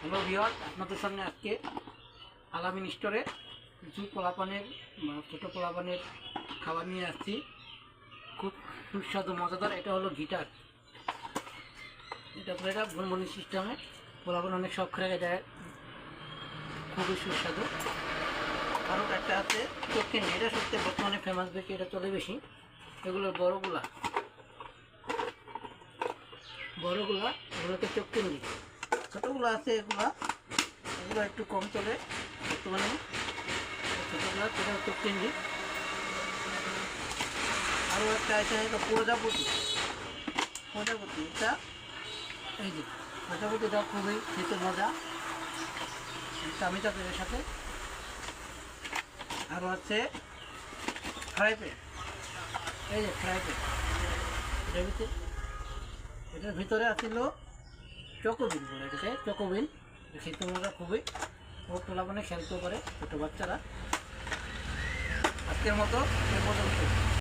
Hello viewer, আপনাদের সামনে আজকে আলামিন স্টোরে কিছু পোলাপানের ছোটো পোলাপানের খাবার নিয়ে আসছি। খুব সুস্বাদু মজাদার। এটা হলো গিটার। এটা বনবনি সিস্টেমে পোলাপান অনেক শখ করে দেয়, খুবই সুস্বাদু। আরও একটা আছে চোখে, এটা সত্যি বর্তমানে ফেমাস, বেশি এটা চলে বেশি। এগুলোর বড়গুলা এগুলোকে চোখ কেন্দ্রিক। ছোটোগুলো আছে এগুলো একটু কম চলে বর্তমানে। ছোটোগুলো সেটা চোখ কেন্দ্রিক। আরও একটা আছে এটা প্রজাপতি। এটা এই যে প্রজাপতিটা খুবই খেতে মজা, চামিচা তেলের সাথে। আরও আছে ফ্রাই প্যান। এই যে ফ্রাই প্যান, এটার ভিতরে আছিল চকোবিন বলে, এটাকে চকোবিন। খেতে মজা খুবই, ওর পোলাপানে খেলতেও পারে ছোটো বাচ্চারা। আজকের মতো এ পর্যন্ত।